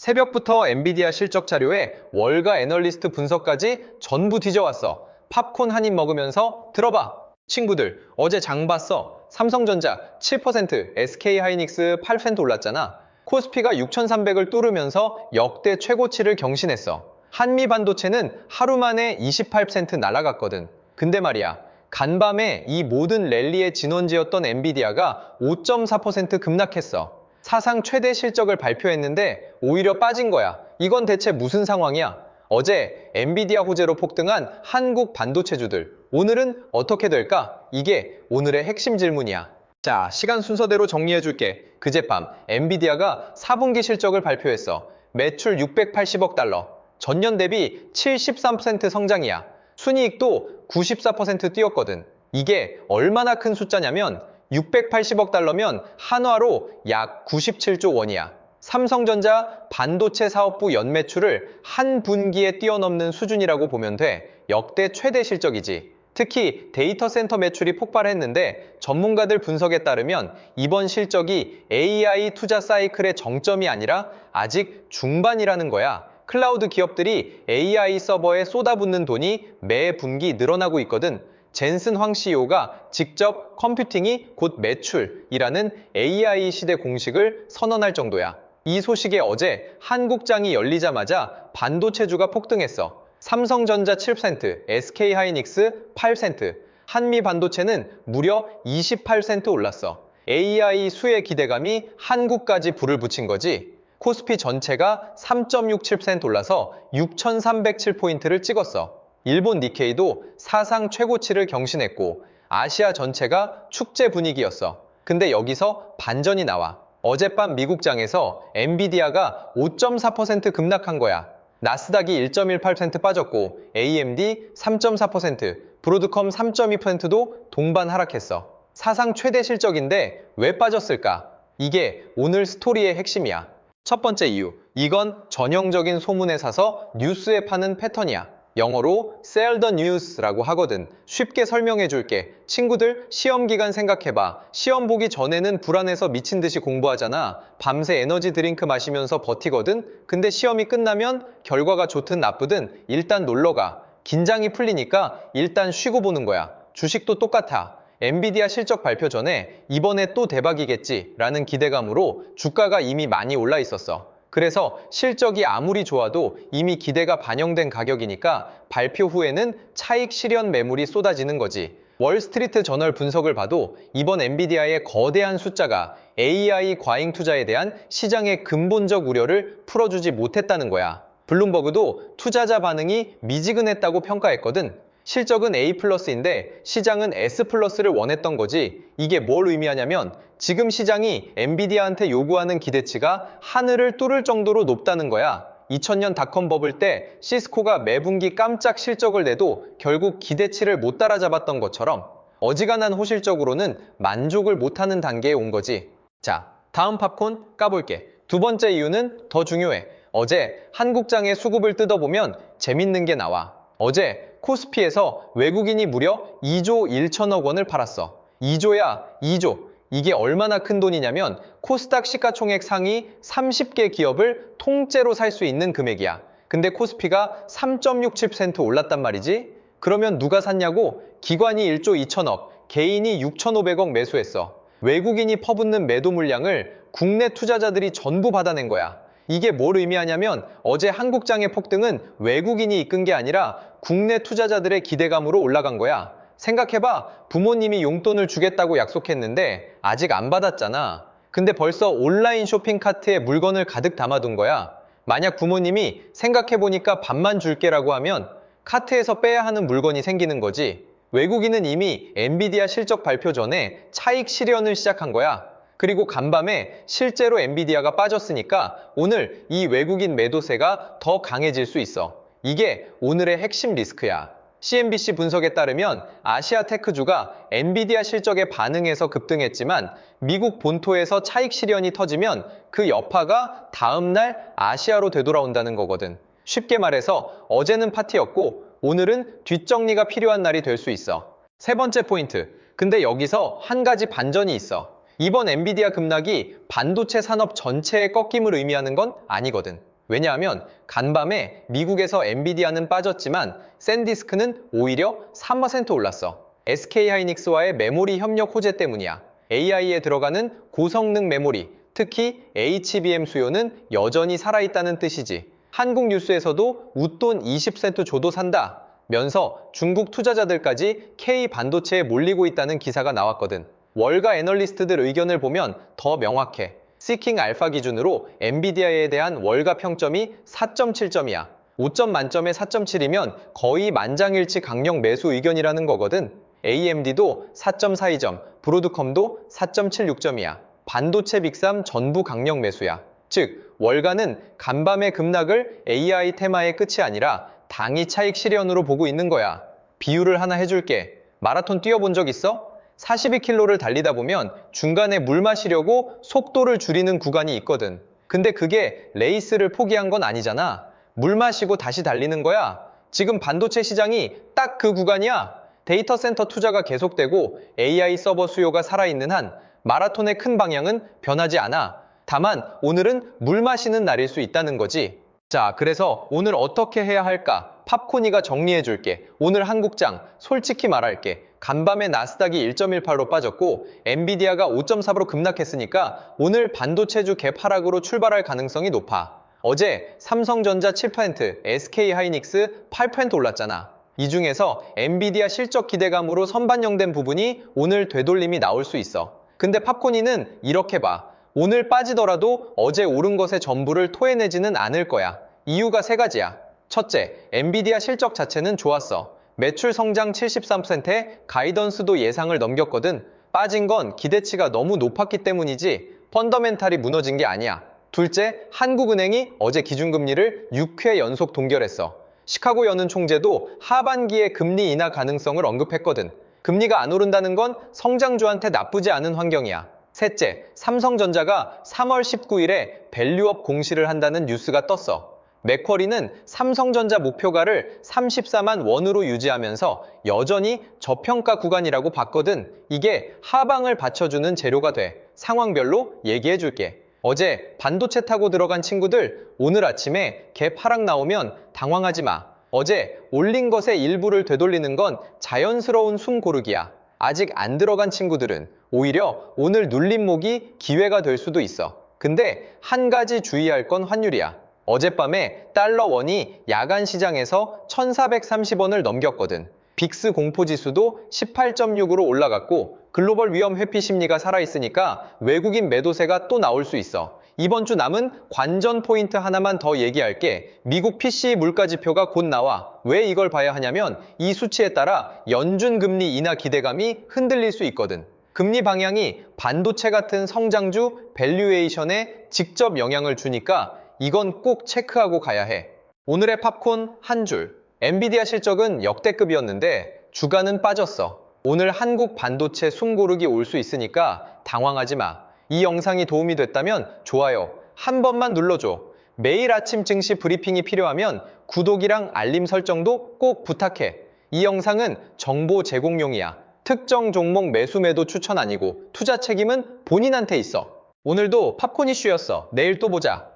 새벽부터 엔비디아 실적 자료에 월가 애널리스트 분석까지 전부 뒤져왔어. 팝콘 한 입 먹으면서 들어봐. 친구들, 어제 장 봤어. 삼성전자 7%, SK하이닉스 8% 올랐잖아. 코스피가 6,300을 뚫으면서 역대 최고치를 경신했어. 한미 반도체는 하루 만에 28% 날아갔거든. 근데 말이야, 간밤에 이 모든 랠리의 진원지였던 엔비디아가 5.4% 급락했어. 사상 최대 실적을 발표했는데 오히려 빠진 거야. 이건 대체 무슨 상황이야? 어제 엔비디아 호재로 폭등한 한국 반도체주들, 오늘은 어떻게 될까? 이게 오늘의 핵심 질문이야. 자, 시간 순서대로 정리해줄게. 그젯밤 엔비디아가 4분기 실적을 발표했어. 매출 680억 달러, 전년 대비 73% 성장이야. 순이익도 94% 뛰었거든. 이게 얼마나 큰 숫자냐면 680억 달러면 한화로 약 97조 원이야. 삼성전자 반도체 사업부 연매출을 한 분기에 뛰어넘는 수준이라고 보면 돼. 역대 최대 실적이지. 특히 데이터 센터 매출이 폭발했는데 전문가들 분석에 따르면 이번 실적이 AI 투자 사이클의 정점이 아니라 아직 중반이라는 거야. 클라우드 기업들이 AI 서버에 쏟아붓는 돈이 매 분기 늘어나고 있거든. 젠슨 황 CEO가 직접 컴퓨팅이 곧 매출이라는 AI 시대 공식을 선언할 정도야. 이 소식에 어제 한국장이 열리자마자 반도체주가 폭등했어. 삼성전자 7%, SK하이닉스 8%, 한미 반도체는 무려 28% 올랐어. AI 수혜 기대감이 한국까지 불을 붙인 거지. 코스피 전체가 3.67% 올라서 6,307포인트를 찍었어. 일본 니케이도 사상 최고치를 경신했고 아시아 전체가 축제 분위기였어. 근데 여기서 반전이 나와. 어젯밤 미국장에서 엔비디아가 5.4% 급락한 거야. 나스닥이 1.18% 빠졌고 AMD 3.4%, 브로드컴 3.2%도 동반 하락했어. 사상 최대 실적인데 왜 빠졌을까? 이게 오늘 스토리의 핵심이야. 첫 번째 이유, 이건 전형적인 소문에 사서 뉴스에 파는 패턴이야. 영어로 sell the news라고 하거든. 쉽게 설명해 줄게. 친구들, 시험 기간 생각해봐. 시험 보기 전에는 불안해서 미친 듯이 공부하잖아. 밤새 에너지 드링크 마시면서 버티거든. 근데 시험이 끝나면 결과가 좋든 나쁘든 일단 놀러가. 긴장이 풀리니까 일단 쉬고 보는 거야. 주식도 똑같아. 엔비디아 실적 발표 전에 이번에 또 대박이겠지 라는 기대감으로 주가가 이미 많이 올라 있었어. 그래서 실적이 아무리 좋아도 이미 기대가 반영된 가격이니까 발표 후에는 차익 실현 매물이 쏟아지는 거지. 월스트리트 저널 분석을 봐도 이번 엔비디아의 거대한 숫자가 AI 과잉 투자에 대한 시장의 근본적 우려를 풀어주지 못했다는 거야. 블룸버그도 투자자 반응이 미지근했다고 평가했거든. 실적은 A+인데 시장은 S+를 원했던 거지. 이게 뭘 의미하냐면 지금 시장이 엔비디아한테 요구하는 기대치가 하늘을 뚫을 정도로 높다는 거야. 2000년 닷컴 버블 때 시스코가 매분기 깜짝 실적을 내도 결국 기대치를 못 따라잡았던 것처럼 어지간한 호실적으로는 만족을 못하는 단계에 온 거지. 자, 다음 팝콘 까볼게. 두 번째 이유는 더 중요해. 어제 한국장의 수급을 뜯어보면 재밌는 게 나와. 어제 코스피에서 외국인이 무려 2조 1천억 원을 팔았어. 2조야, 2조. 이게 얼마나 큰 돈이냐면 코스닥 시가총액 상위 30개 기업을 통째로 살 수 있는 금액이야. 근데 코스피가 3.67% 올랐단 말이지? 그러면 누가 샀냐고? 기관이 1조 2천억, 개인이 6,500억 매수했어. 외국인이 퍼붓는 매도 물량을 국내 투자자들이 전부 받아낸 거야. 이게 뭘 의미하냐면 어제 한국장의 폭등은 외국인이 이끈 게 아니라 국내 투자자들의 기대감으로 올라간 거야. 생각해봐. 부모님이 용돈을 주겠다고 약속했는데 아직 안 받았잖아. 근데 벌써 온라인 쇼핑 카트에 물건을 가득 담아둔 거야. 만약 부모님이 생각해보니까 반만 줄게라고 하면 카트에서 빼야 하는 물건이 생기는 거지. 외국인은 이미 엔비디아 실적 발표 전에 차익 실현을 시작한 거야. 그리고 간밤에 실제로 엔비디아가 빠졌으니까 오늘 이 외국인 매도세가 더 강해질 수 있어. 이게 오늘의 핵심 리스크야. CNBC 분석에 따르면 아시아 테크주가 엔비디아 실적에 반응해서 급등했지만 미국 본토에서 차익 실현이 터지면 그 여파가 다음날 아시아로 되돌아온다는 거거든. 쉽게 말해서 어제는 파티였고 오늘은 뒷정리가 필요한 날이 될 수 있어. 세 번째 포인트. 근데 여기서 한 가지 반전이 있어. 이번 엔비디아 급락이 반도체 산업 전체의 꺾임을 의미하는 건 아니거든. 왜냐하면 간밤에 미국에서 엔비디아는 빠졌지만 샌디스크는 오히려 3% 올랐어. SK하이닉스와의 메모리 협력 호재 때문이야. AI에 들어가는 고성능 메모리, 특히 HBM 수요는 여전히 살아있다는 뜻이지. 한국 뉴스에서도 웃돈 20센트 줘도 산다 면서 중국 투자자들까지 K 반도체에 몰리고 있다는 기사가 나왔거든. 월가 애널리스트들 의견을 보면 더 명확해. 시킹 알파 기준으로 엔비디아에 대한 월가 평점이 4.7점이야. 5점 만점에 4.7이면 거의 만장일치 강력 매수 의견이라는 거거든. AMD도 4.42점, 브로드컴도 4.76점이야. 반도체 빅3 전부 강력 매수야. 즉, 월가는 간밤의 급락을 AI 테마의 끝이 아니라 당위 차익 실현으로 보고 있는 거야. 비유를 하나 해줄게. 마라톤 뛰어본 적 있어? 42km를 달리다 보면 중간에 물 마시려고 속도를 줄이는 구간이 있거든. 근데 그게 레이스를 포기한 건 아니잖아. 물 마시고 다시 달리는 거야. 지금 반도체 시장이 딱 그 구간이야. 데이터 센터 투자가 계속되고 AI 서버 수요가 살아있는 한 마라톤의 큰 방향은 변하지 않아. 다만 오늘은 물 마시는 날일 수 있다는 거지. 자, 그래서 오늘 어떻게 해야 할까? 팝코니가 정리해줄게. 오늘 한국장 솔직히 말할게. 간밤에 나스닥이 1.18로 빠졌고 엔비디아가 5.4%로 급락했으니까 오늘 반도체주 갭 하락으로 출발할 가능성이 높아. 어제 삼성전자 7%, SK하이닉스 8% 올랐잖아. 이 중에서 엔비디아 실적 기대감으로 선반영된 부분이 오늘 되돌림이 나올 수 있어. 근데 팝코니는 이렇게 봐. 오늘 빠지더라도 어제 오른 것의 전부를 토해내지는 않을 거야. 이유가 세 가지야. 첫째, 엔비디아 실적 자체는 좋았어. 매출 성장 73%에 가이던스도 예상을 넘겼거든. 빠진 건 기대치가 너무 높았기 때문이지 펀더멘탈이 무너진 게 아니야. 둘째, 한국은행이 어제 기준금리를 6회 연속 동결했어. 시카고 연은 총재도 하반기에 금리 인하 가능성을 언급했거든. 금리가 안 오른다는 건 성장주한테 나쁘지 않은 환경이야. 셋째, 삼성전자가 3월 19일에 밸류업 공시를 한다는 뉴스가 떴어. 맥쿼리는 삼성전자 목표가를 34만 원으로 유지하면서 여전히 저평가 구간이라고 봤거든. 이게 하방을 받쳐주는 재료가 돼. 상황별로 얘기해줄게. 어제 반도체 타고 들어간 친구들 오늘 아침에 갭 하락 나오면 당황하지 마. 어제 올린 것의 일부를 되돌리는 건 자연스러운 숨 고르기야. 아직 안 들어간 친구들은 오히려 오늘 눌림목이 기회가 될 수도 있어. 근데 한 가지 주의할 건 환율이야. 어젯밤에 달러 원이 야간 시장에서 1430원을 넘겼거든. 빅스 공포지수도 18.6으로 올라갔고 글로벌 위험 회피 심리가 살아있으니까 외국인 매도세가 또 나올 수 있어. 이번 주 남은 관전 포인트 하나만 더 얘기할게. 미국 PCE 물가지표가 곧 나와. 왜 이걸 봐야 하냐면 이 수치에 따라 연준 금리 인하 기대감이 흔들릴 수 있거든. 금리 방향이 반도체 같은 성장주 밸류에이션에 직접 영향을 주니까 이건 꼭 체크하고 가야 해. 오늘의 팝콘 한 줄. 엔비디아 실적은 역대급이었는데 주가는 빠졌어. 오늘 한국 반도체 숨고르기 올 수 있으니까 당황하지 마. 이 영상이 도움이 됐다면 좋아요 한 번만 눌러줘. 매일 아침 증시 브리핑이 필요하면 구독이랑 알림 설정도 꼭 부탁해. 이 영상은 정보 제공용이야. 특정 종목 매수 매도 추천 아니고 투자 책임은 본인한테 있어. 오늘도 팝콘 이슈였어. 내일 또 보자.